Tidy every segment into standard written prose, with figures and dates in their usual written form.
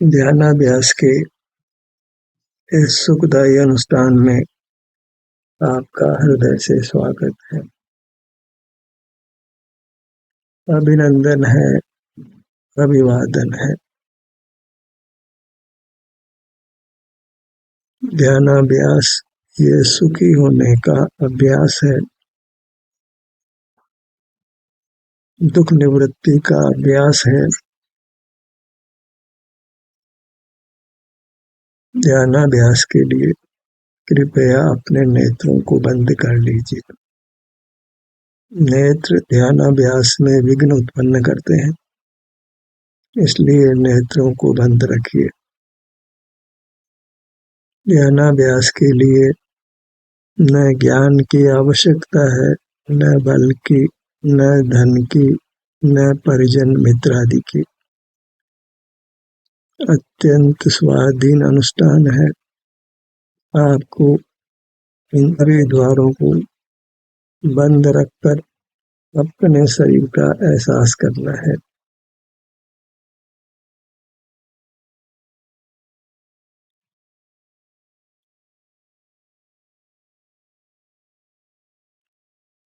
ध्यानाभ्यास के इस सुखदायी अनुष्ठान में आपका हृदय से स्वागत है। अभिनंदन है, अभिवादन है। ध्यानाभ्यास ये सुखी होने का अभ्यास है, दुख निवृत्ति का अभ्यास है। ध्यानाभ्यास के लिए कृपया अपने नेत्रों को बंद कर लीजिए। नेत्र ध्यानाभ्यास में विघ्न उत्पन्न करते हैं, इसलिए नेत्रों को बंद रखिए। ध्यानाभ्यास के लिए न ज्ञान की आवश्यकता है, न बल की, न धन की, न परिजन मित्र आदि की। अत्यंत स्वाधीन अनुष्ठान है। आपको इंद्रिय द्वारों को बंद रखकर अपने शरीर का एहसास करना है।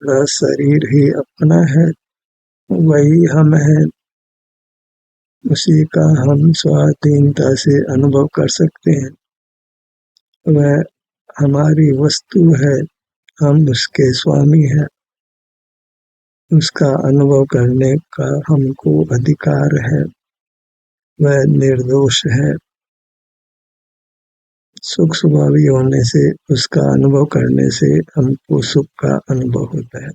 वह शरीर ही अपना है, वही हम हैं, उसी का हम स्वाधीनता से अनुभव कर सकते हैं। वह हमारी वस्तु है, हम उसके स्वामी हैं। उसका अनुभव करने का हमको अधिकार है। वह निर्दोष है। सुख स्वभावी होने से उसका अनुभव करने से हमको सुख का अनुभव होता है।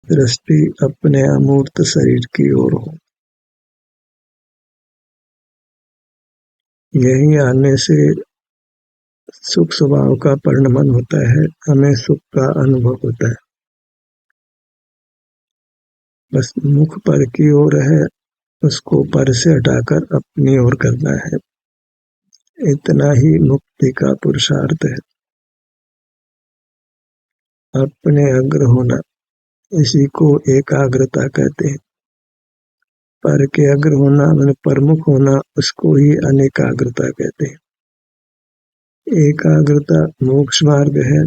दृष्टि अपने अमूर्त शरीर की ओर हो। यही आने से सुख स्वभाव का परिणमन होता है, हमें सुख का अनुभव होता है। बस मुख पर की ओर है, उसको पर से हटाकर अपनी ओर करना है। इतना ही मुक्ति का पुरुषार्थ है। अपने अग्र होना, इसी को एकाग्रता कहते हैं। पर के अग्र होना मैंने प्रमुख होना, उसको ही अनेकाग्रता कहते हैं। एकाग्रता मोक्ष मार्ग है,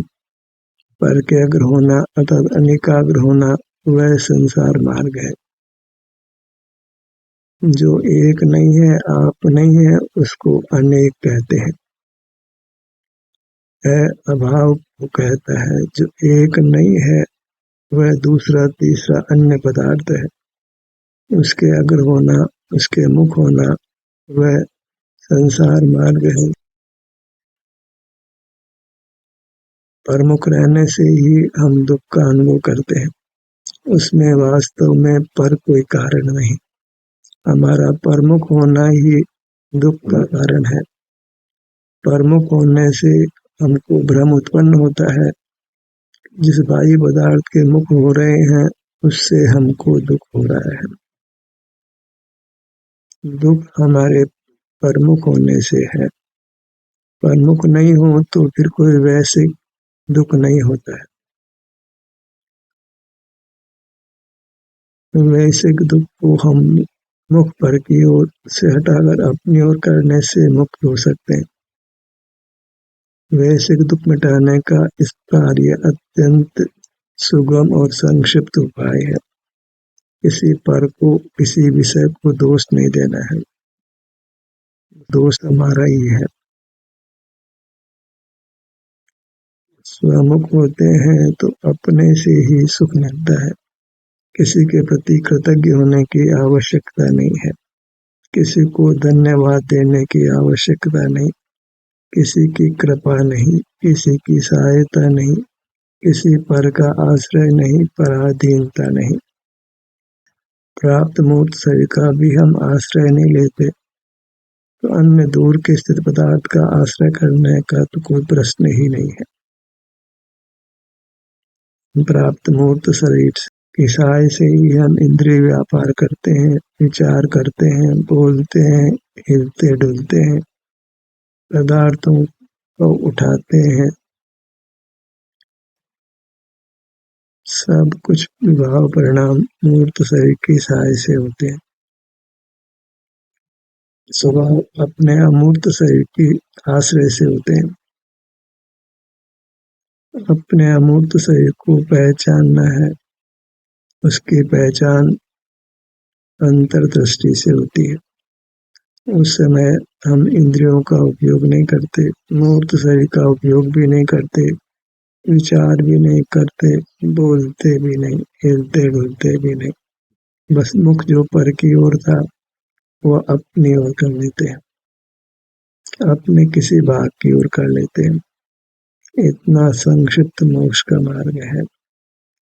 पर के अग्र होना अर्थात अनेकाग्र होना वह संसार मार्ग है। जो एक नहीं है, आप नहीं है, उसको अनेक कहते हैं। अभाव को कहता है। जो एक नहीं है वह दूसरा तीसरा अन्य पदार्थ है। उसके अग्र होना, उसके मुख होना वह संसार मार्ग है। प्रमुख रहने से ही हम दुख का अनुभव करते हैं। उसमें वास्तव में पर कोई कारण नहीं। हमारा प्रमुख होना ही दुख का कारण है। प्रमुख होने से हमको भ्रम उत्पन्न होता है। जिस बाह्य पदार्थ के मुख हो रहे हैं उससे हमको दुख हो रहा है। दुख हमारे प्रमुख होने से है। प्रमुख नहीं हो तो फिर कोई वैसे दुख नहीं होता है। वैश्विक दुख को हम मुख पर की ओर से हटाकर अपनी ओर करने से मुक्त हो सकते हैं। वैश्विक दुख मिटाने का इस कार्य अत्यंत सुगम और संक्षिप्त उपाय है। किसी पर को, किसी विषय को दोष नहीं देना है। दोष हमारा ही है। स्वमुख होते हैं तो अपने से ही सुख मिलता है। किसी के प्रति कृतज्ञ होने की आवश्यकता नहीं है। किसी को धन्यवाद देने की आवश्यकता नहीं। किसी की कृपा नहीं, किसी की सहायता नहीं, किसी पर का आश्रय नहीं, पराधीनता नहीं। प्राप्त मूर्त शरीर का भी हम आश्रय नहीं लेते तो अन्य दूर के स्थित पदार्थ का आश्रय करने का तो कोई प्रश्न ही नहीं है। प्राप्त मूर्त शरीर की सहाय से ही हम इंद्रिय व्यापार करते हैं, विचार करते हैं, बोलते हैं, हिलते डुलते हैं, पदार्थों को उठाते हैं। सब कुछ विभाव परिणाम मूर्त शरीर की सहाय से होते हैं। स्वभाव अपने अमूर्त शरीर की आश्रय से होते हैं। अपने अमूर्त शरीर को पहचानना है, उसकी पहचान अंतर्दृष्टि से होती है। उस समय हम इंद्रियों का उपयोग नहीं करते, मूर्त शरीर का उपयोग भी नहीं करते, विचार भी नहीं करते, बोलते भी नहीं, हिलते डुलते भी नहीं। बस मुख जो पर की ओर था वह अपनी ओर कर लेते हैं, अपने किसी भाग की ओर कर लेते हैं। इतना संक्षिप्त मोक्ष का मार्ग है।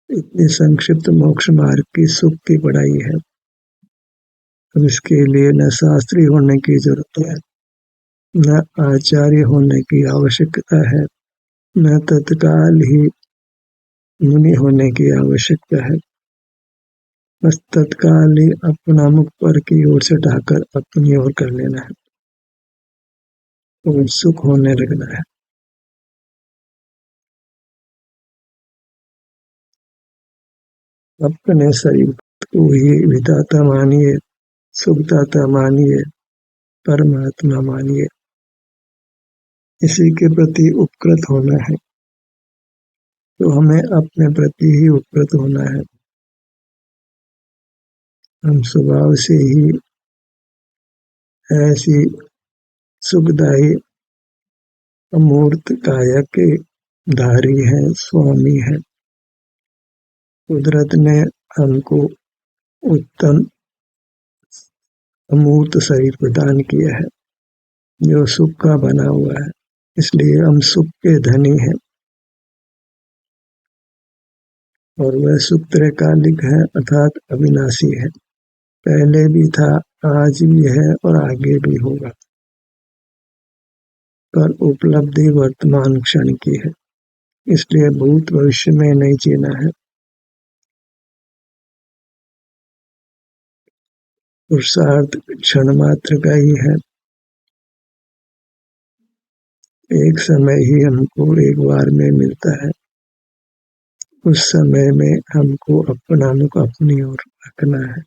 इतनी संक्षिप्त मोक्ष मार्ग की सुख की पढ़ाई है। अब इसके लिए न शास्त्री होने की जरूरत है, न आचार्य होने की आवश्यकता है, न तत्काल ही मुनि होने की आवश्यकता है। बस तत्काल ही अपना मुख पर की ओर से ढाकर अपनी ओर कर लेना है और सुख होने लगना है। अपने शरीर को ही विधाता मानिए, सुखदाता मानिए, परमात्मा मानिए। इसी के प्रति उपकृत होना है, तो हमें अपने प्रति ही उपकृत होना है। हम स्वभाव से ही ऐसी सुखदायी अमूर्त काया के धारी हैं, स्वामी हैं। कुदरत ने हमको उत्तम अमूर्त शरीर प्रदान किया है जो सुख का बना हुआ है, इसलिए हम सुख के धनी हैं। और वह सुख त्रैकालिक है अर्थात अविनाशी है। पहले भी था, आज भी है और आगे भी होगा, पर उपलब्धि वर्तमान क्षण की है, इसलिए भूत भविष्य में नहीं जीना है। पुरुषार्थ क्षण मात्र का ही है। एक समय ही हमको एक बार में मिलता है, उस समय में हमको अपना मुख अपनी ओर रखना है,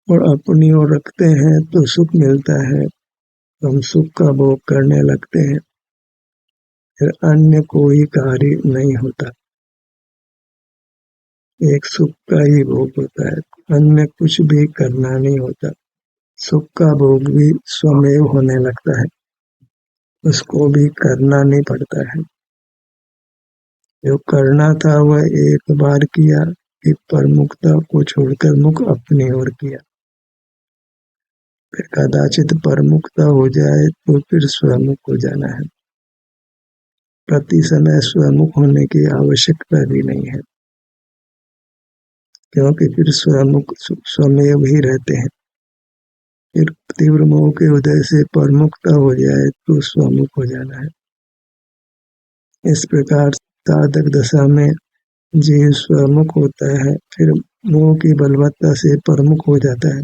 और अपनी ओर रखते हैं तो सुख मिलता है, हम सुख का भोग करने लगते हैं, फिर अन्य कोई कार्य नहीं होता, एक सुख का ही भोग होता है, अन्य कुछ भी करना नहीं होता। सुख का भोग भी स्वमेव होने लगता है, उसको भी करना नहीं पड़ता है। जो करना था वह एक बार किया कि परमुखता को छोड़कर मुख अपनी ओर किया, फिर कदाचित परमुखता हो जाए तो फिर स्वमुख हो जाना है। प्रति समय स्वमुख होने की आवश्यकता भी नहीं है, क्योंकि फिर स्वमुख स्वमेव ही रहते हैं। फिर तीव्र मोह के उदय से परमुखता हो जाए तो स्वमुख हो जाना है। इस प्रकार साधक दशा में जीव स्वमुख होता है, फिर मोह की बलवत्ता से परमुख हो जाता है,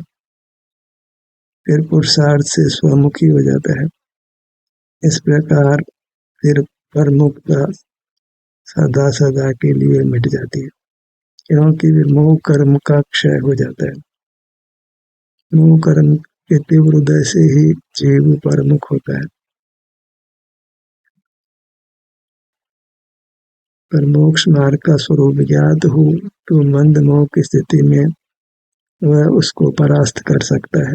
फिर पुरुषार्थ से स्वमुखी हो जाता है। इस प्रकार फिर परमुखता सदा सदा के लिए मिट जाती है, क्योंकि मोह कर्म का क्षय हो जाता है। मोह कर्म के तीव्र उदय से ही जीव परमुख होता है। पर मोक्ष मार्ग का स्वरूप ज्ञात हो तो मंद मोह की स्थिति में वह उसको परास्त कर सकता है,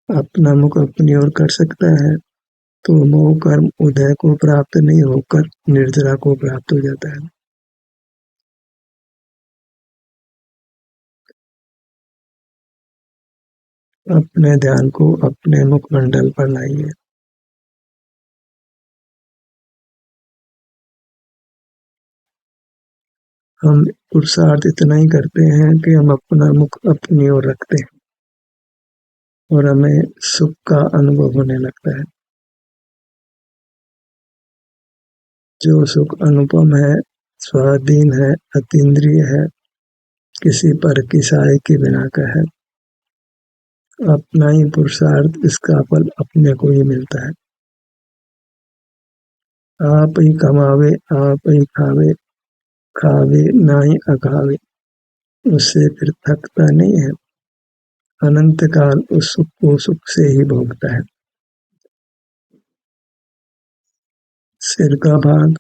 अपना मुख अपनी ओर कर सकता है, तो मोह कर्म उदय को प्राप्त नहीं होकर निर्जरा को प्राप्त हो जाता है। अपने ध्यान को अपने मुखमंडल पर लाइए। हम पुरुषार्थ इतना ही करते हैं कि हम अपना मुख अपनी ओर रखते हैं और हमें सुख का अनुभव होने लगता है। जो सुख अनुपम है, स्वाधीन है, अतीन्द्रिय है, किसी पर की सहाय के बिना का है, अपना ही पुरुषार्थ, इसका फल अपने को ही मिलता है। आप ही कमावे, आप ही खावे, खावे ना ही अखावे, उससे फिर थकता नहीं है। अनंत काल उस सुख को सुख से ही भोगता है। सिर का भाग,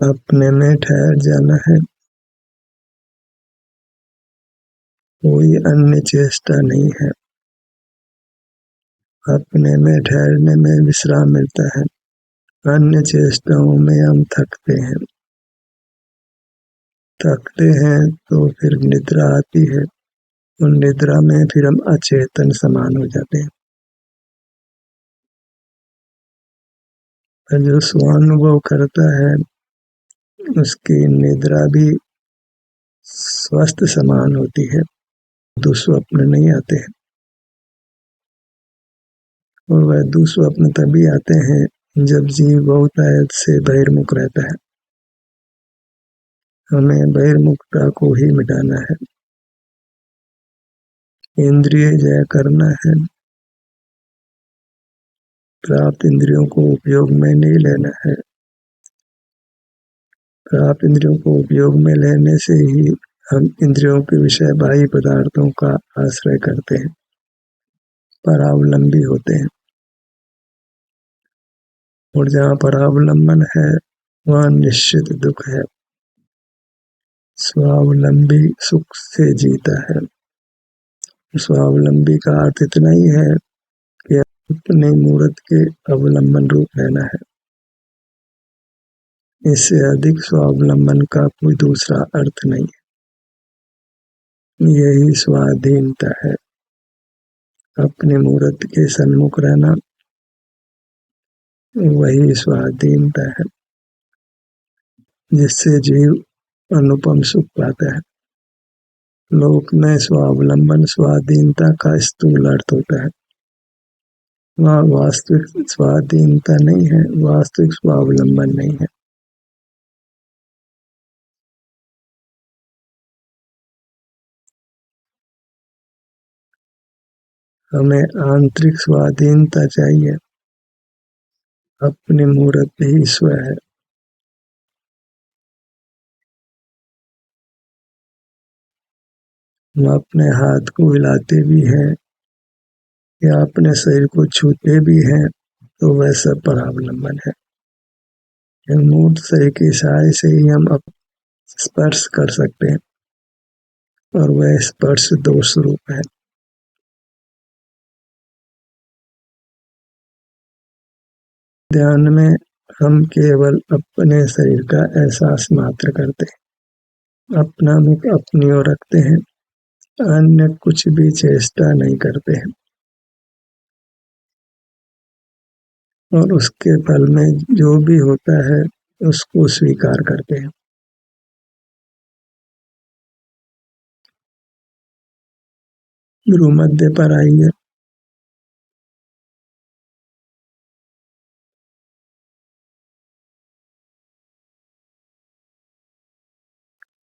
अपने में ठहर जाना है, कोई अन्य चेष्टा नहीं है। अपने में ठहरने में विश्राम मिलता है, अन्य चेष्टाओं में हम थकते हैं। थकते हैं तो फिर निद्रा आती है, और निद्रा में फिर हम अचेतन समान हो जाते हैं। और जो स्वानुभव करता है उसकी निद्रा भी स्वस्थ समान होती है, दुस्वप्न नहीं आते हैं। और वह दुस्वप्न तभी आते हैं जब जीव बहुतायत से बहिर्मुख रहता है। हमें बहिर्मुखता को ही मिटाना है, इंद्रिय जय करना है, प्राप्त इंद्रियों को उपयोग में नहीं लेना है। प्राप्त इंद्रियों को उपयोग में लेने से ही हम इंद्रियों के विषय बाह्य पदार्थों का आश्रय करते हैं, परावलंबी होते हैं। और जहाँ परावलंबन है वहाँ निश्चित दुख है। स्वावलंबी सुख से जीता है। स्वावलंबी का अर्थ इतना ही है कि अपने मूर्त के अवलंबन रूप रहना है। इससे अधिक स्वावलंबन का कोई दूसरा अर्थ नहीं है। यही स्वाधीनता है, अपने मूर्त के सन्मुख रहना, वही स्वाधीनता है जिससे जीव अनुपम सुख पाता है। लोक में स्वावलंबन स्वाधीनता का स्थूल अर्थ होता है, वहाँ वास्तविक स्वाधीनता नहीं है, वास्तविक स्वावलंबन नहीं है। हमें आंतरिक स्वाधीनता चाहिए, अपने मूर्त ही स्व है। हम अपने हाथ को हिलाते भी हैं या अपने शरीर को छूते भी हैं तो वह सब परावलंबन है। मूर्त शरीर के इशारे से ही हम स्पर्श कर सकते हैं, और वह स्पर्श दोष रूप है। ध्यान में हम केवल अपने शरीर का एहसास मात्र करते हैं, अपना मुख अपनी ओर रखते हैं, अन्य कुछ भी चेष्टा नहीं करते हैं, और उसके फल में जो भी होता है उसको स्वीकार करते हैं। गुरु मध्य पर आइए।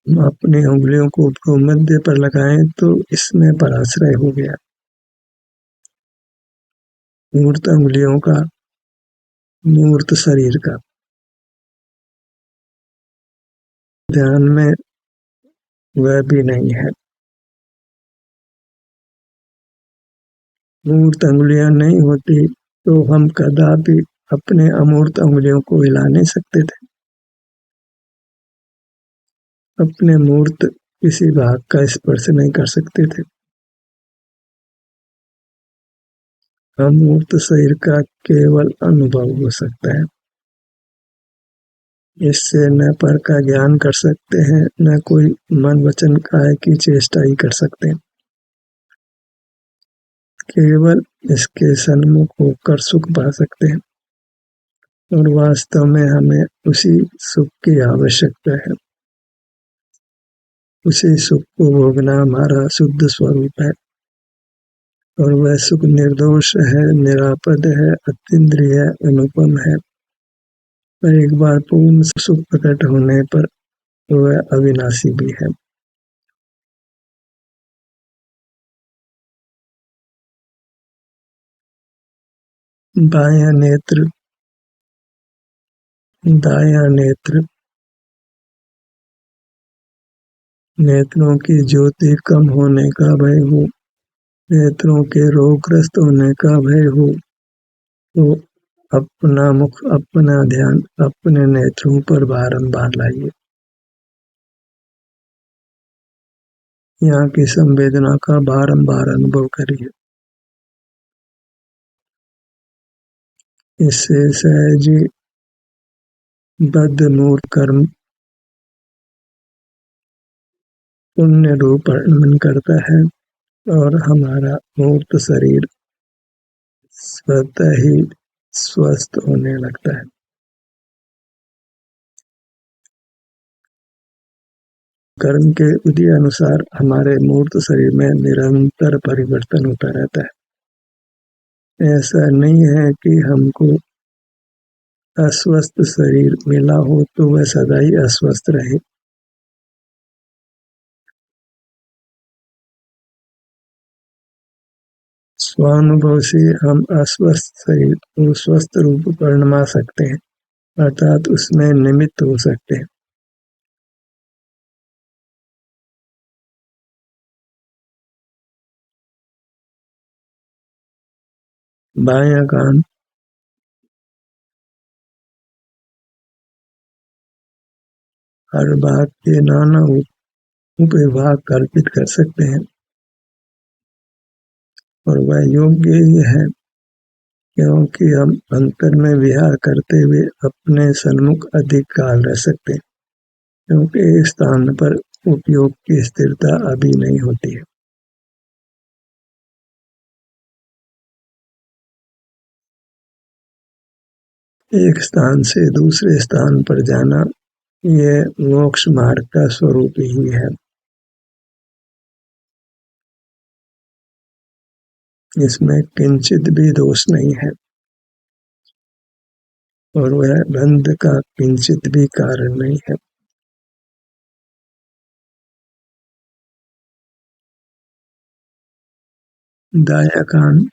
हम अपनी उंगलियों को भ्रूमध्य पर लगाएं तो इसमें पराश्रय हो गया। मूर्त उंगलियों का, मूर्त शरीर का। ध्यान में वह भी नहीं है। मूर्त उंगलियां नहीं होती तो हम कदापि अपने अमूर्त उंगलियों को हिला नहीं सकते थे। अपने मूर्त किसी भाग का स्पर्श नहीं कर सकते थे। अमूर्त शरीर का केवल अनुभव हो सकता है। इससे न पर का ज्ञान कर सकते हैं, न कोई मन वचन काय की चेष्टा ही कर सकते हैं। केवल इसके सन्मुख होकर सुख पा सकते हैं, और वास्तव में हमें उसी सुख की आवश्यकता है। उसी सुख को भोगना हमारा शुद्ध स्वरूप है, और वह सुख निर्दोष है, निरापद है, अतीन्द्रिय है, अनुपम है। पर एक बार पूर्ण सुख प्रकट होने पर वह अविनाशी भी है। बाह्य नेत्र दायां नेत्र, नेत्रों की ज्योति कम होने का भय हो, नेत्रों के रोगग्रस्त होने का भय हो, तो अपना मुख, अपना ध्यान अपने नेत्रों पर बारंबार लाइए। यहाँ की संवेदना का बारंबार अनुभव करिए। इससे सहज बद्ध मूर्त कर्म पुण्य रूप अर्पण करता है और हमारा मूर्त शरीर स्वतः ही स्वस्थ होने लगता है। कर्म के विधि अनुसार हमारे मूर्त शरीर में निरंतर परिवर्तन होता रहता है। ऐसा नहीं है कि हमको अस्वस्थ शरीर मिला हो तो वह सदा ही अस्वस्थ रहे। स्वानुभव से हम अस्वस्थ शरीर को स्वस्थ रूप परिणमा सकते हैं, अर्थात उसमें निमित्त हो सकते हैं। बायां कान हर बात के नाना उपविभाग कल्पित कर सकते हैं और वह योग्य ही है, क्योंकि हम अंतर में विहार करते हुए अपने सन्मुख अधिक काल रह सकते हैं, क्योंकि एक स्थान पर उपयोग की स्थिरता अभी नहीं होती है। एक स्थान से दूसरे स्थान पर जाना यह मोक्ष मार्ग का स्वरूप ही है। इसमें किंचित भी दोष नहीं है और वह बंध का किंचित भी कारण नहीं है। दायां कान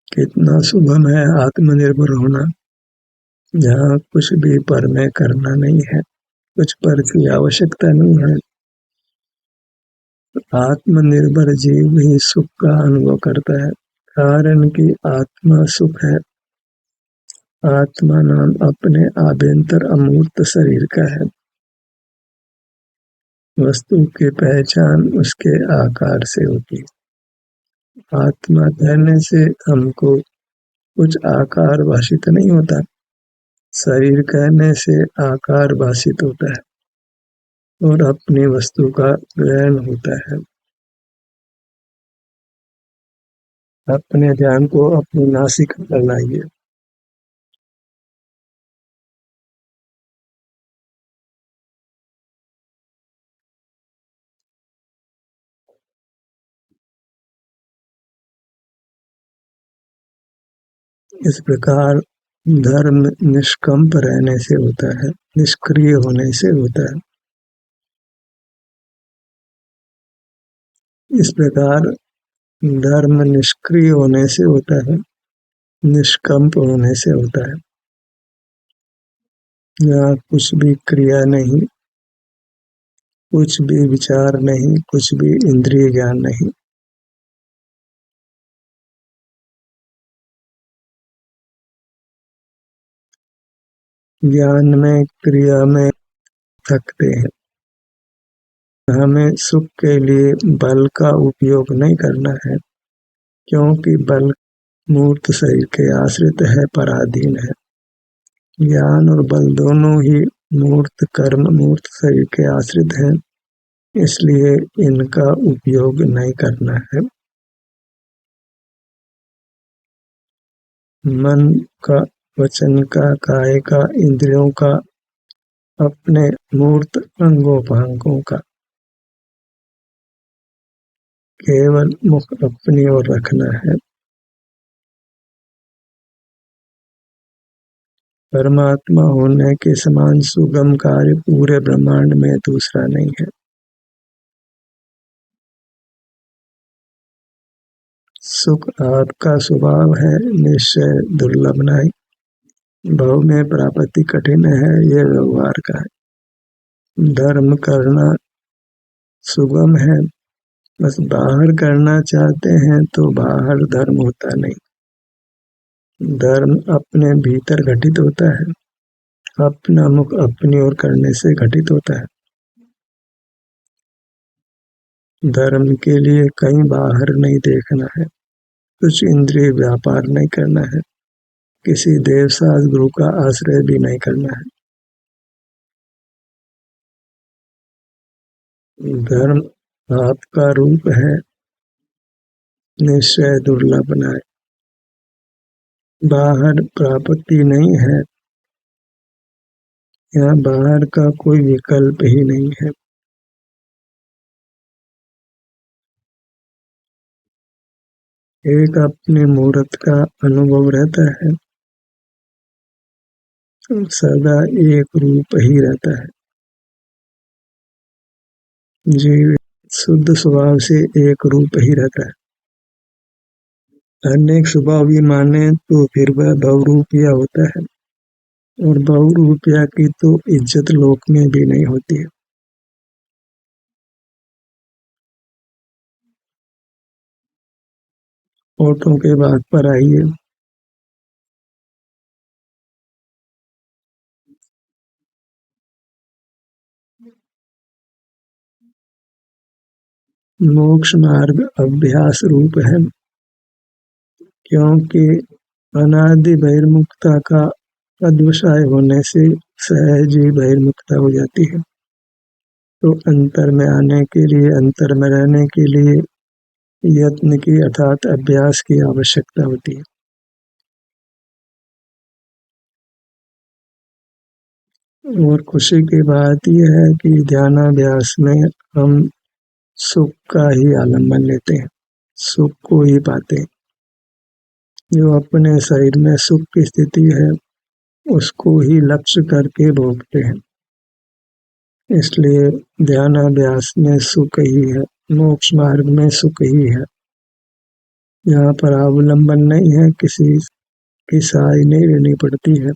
कितना सुगम है आत्मनिर्भर होना, जहाँ कुछ भी पर में करना नहीं है, कुछ पर की आवश्यकता नहीं है। आत्मनिर्भर जीव ही सुख का अनुभव करता है, कारण कि आत्मा सुख है। आत्मा नाम अपने आभ्यंतर अमूर्त शरीर का है। वस्तु की पहचान उसके आकार से होती है। आत्मा कहने से हमको कुछ आकार भाषित नहीं होता, शरीर कहने से आकार भाषित होता है और अपनी वस्तु का ग्रहण होता है। अपने ध्यान को अपनी नासिका पर लाइए। इस प्रकार धर्म निष्कंप रहने से होता है, निष्क्रिय होने से होता है। इस प्रकार धर्म निष्क्रिय होने से होता है, निष्कंप होने से होता है। यहाँ कुछ भी क्रिया नहीं, कुछ भी विचार नहीं, कुछ भी इंद्रिय ज्ञान नहीं। ज्ञान में, क्रिया में थकते हैं। हमें सुख के लिए बल का उपयोग नहीं करना है, क्योंकि बल मूर्त शरीर के आश्रित है, पराधीन है। ज्ञान और बल दोनों ही मूर्त कर्म, मूर्त शरीर के आश्रित हैं, इसलिए इनका उपयोग नहीं करना है। मन का, वचन का, काय का, इंद्रियों का, अपने मूर्त अंगोपांगों का केवल मुख अपनी ओर रखना है। परमात्मा होने के समान सुगम कार्य पूरे ब्रह्मांड में दूसरा नहीं है। सुख आपका स्वभाव है, निश्चय दुर्लभ नहीं। भव में प्राप्ति कठिन है, ये व्यवहार का है। धर्म करना सुगम है, बस बाहर करना चाहते हैं तो बाहर धर्म होता नहीं। धर्म अपने भीतर घटित होता है, अपना मुख अपनी ओर करने से घटित होता है। धर्म के लिए कहीं बाहर नहीं देखना है, कुछ इंद्रिय व्यापार नहीं करना है, किसी देवसास गुरु का आश्रय भी नहीं करना है। धर्म आपका रूप है, निश्चय दुर्लभ बनाए। बाहर प्राप्ति नहीं है, यहाँ बाहर का कोई विकल्प ही नहीं है। एक अपने मूर्त का अनुभव रहता है, सदा एक रूप ही रहता है। जीव शुद्ध स्वभाव से एक रूप ही रहता है। अनेक स्वभाव भी माने तो फिर वह बहुरूपिया होता है, और बहुरूपिया की तो इज्जत लोक में भी नहीं होती है। औरतों के बात पर आइए। मोक्ष मार्ग अभ्यास रूप है, क्योंकि अनादि बहिर्मुखता का अद्वसाय होने से सहज ही बहिर्मुखता हो जाती है। तो अंतर में आने के लिए, अंतर में रहने के लिए यत्न की अर्थात अभ्यास की आवश्यकता होती है। और खुशी की बात यह है कि ध्यानाभ्यास में हम सुख का ही आलम्बन लेते हैं, सुख को ही पाते हैं। जो अपने शरीर में सुख की स्थिति है उसको ही लक्ष्य करके भोगते हैं। इसलिए ध्यानाभ्यास में सुख ही है, मोक्ष मार्ग में सुख ही है। यहाँ पर अवलंबन नहीं है, किसी की सहाय नहीं लेनी पड़ती है,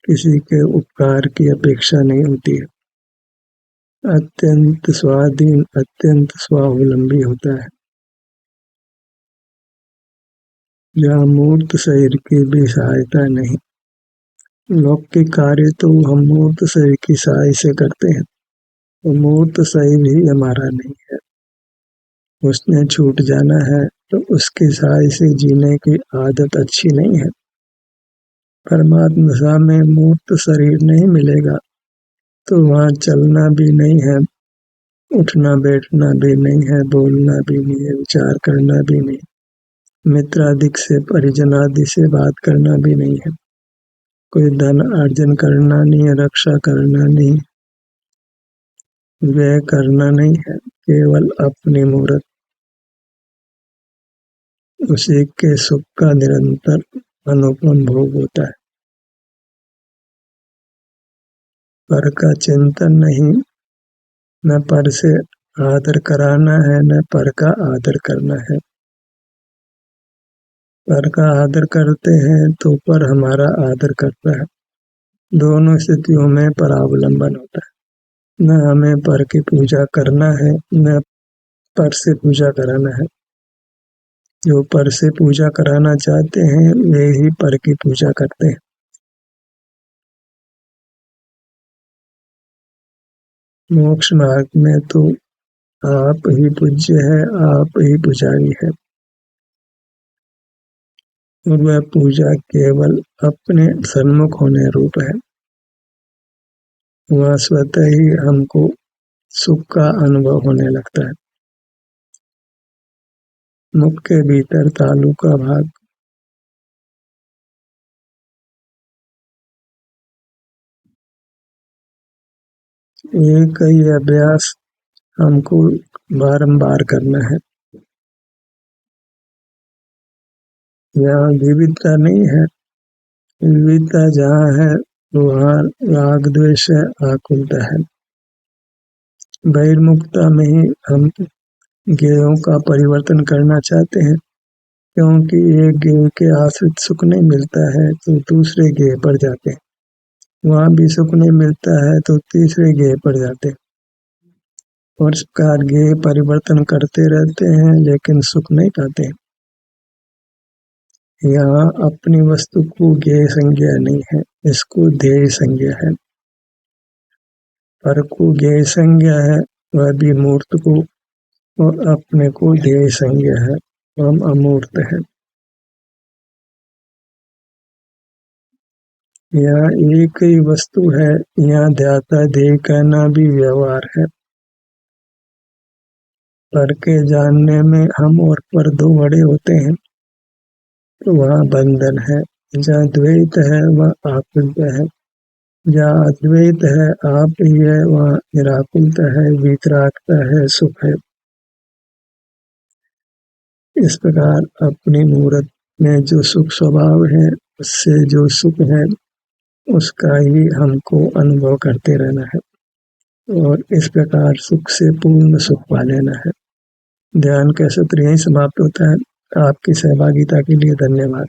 किसी के उपकार की अपेक्षा नहीं होती है। अत्यंत स्वाधीन, अत्यंत स्वावलंबी होता है। जहाँ मूर्त शरीर की भी सहायता नहीं। लौकिक कार्य तो हम मूर्त शरीर की सहाय से करते हैं, तो मूर्त शरीर ही हमारा नहीं है। उसने छूट जाना है तो उसकी सहाय से जीने की आदत अच्छी नहीं है। परमात्मा दशा में मूर्त शरीर नहीं मिलेगा तो वहाँ चलना भी नहीं है, उठना बैठना भी नहीं है, बोलना भी नहीं है, विचार करना भी नहीं, मित्रादि से परिजन आदि से बात करना भी नहीं है, कोई धन अर्जन करना नहीं है, रक्षा करना नहीं, व्यय करना नहीं है, केवल अपनी मूर्त उसी के सुख का निरंतर अनुपम भोग होता है। पर का चिंतन नहीं, न पर से आदर कराना है, न पर का आदर करना है। पर का आदर करते हैं तो पर हमारा आदर करता है। दोनों स्थितियों में परावलंबन होता है। न हमें पर की पूजा करना है, न पर से पूजा कराना है। जो पर से पूजा कराना चाहते हैं वे ही पर की पूजा करते हैं। मोक्ष मार्ग में तो आप ही पूज्य है, आप ही पुजारी है, और वह पूजा केवल अपने सन्मुख होने रूप है। वह स्वतः ही हमको सुख का अनुभव होने लगता है। मुख के भीतर तालू का भाग, एक ही अभ्यास हमको बारंबार करना है। यहाँ विविधता नहीं है, विविधता जहाँ है वहाँ राग द्वेष है, आकुलता है। बहिर्मुखता में ही हम ज्ञेयों का परिवर्तन करना चाहते हैं, क्योंकि एक ज्ञेय के आश्रित सुख नहीं मिलता है तो दूसरे ज्ञेय पर जाते हैं, वहाँ भी सुख नहीं मिलता है तो तीसरे ज्ञेय पर जाते हैं, और इस प्रकार ज्ञेय परिवर्तन करते रहते हैं लेकिन सुख नहीं पाते हैं। यहाँ अपनी वस्तु को ज्ञेय संज्ञा नहीं है, इसको ध्येय संज्ञा है। पर को ज्ञेय संज्ञा है, वह भी मूर्त को, और अपने को ध्येय संज्ञा है, हम अमूर्त है। यहाँ एक ही वस्तु है, यहाँ ध्याता ध्येय कहना भी व्यवहार है। पर के जानने में हम और पर दो बड़े होते हैं तो वहाँ बंधन है। जहाँ द्वैत है वह आकुलता है, जहाँ अद्वैत है आप ही है वहाँ निराकुलता है, वितरागता है, सुख है। इस प्रकार अपनी मूर्त में जो सुख स्वभाव है, उससे जो सुख है उसका ही हमको अनुभव करते रहना है, और इस प्रकार सुख से पूर्ण सुख पा लेना है। ध्यान का सत्र यहीं समाप्त होता है। आपकी सहभागिता के लिए धन्यवाद।